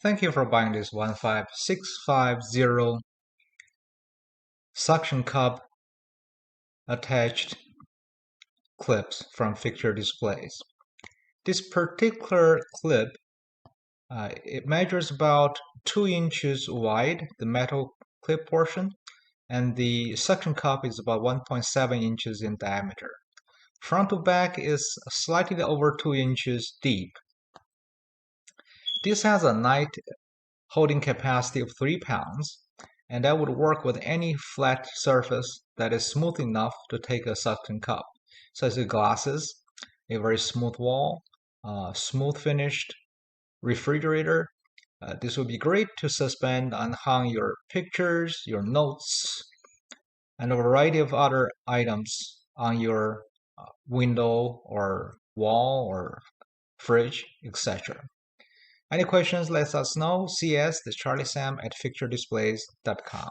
Thank you for buying this 15650 suction cup attached clips from Fixture Displays. This particular clip, it measures about 2 inches wide, the metal clip portion, and the suction cup is about 1.7 inches in diameter. Front to back is slightly over 2 inches deep. This has a night holding capacity of 3 pounds, and that would work with any flat surface that is smooth enough to take a suction cup, such as glasses, a very smooth wall, smooth finished refrigerator. This would be great to suspend and hang your pictures, your notes, and a variety of other items on your window or wall or fridge, etc. Any questions, let us know. CS, this Charlie Sam at fixturedisplays.com.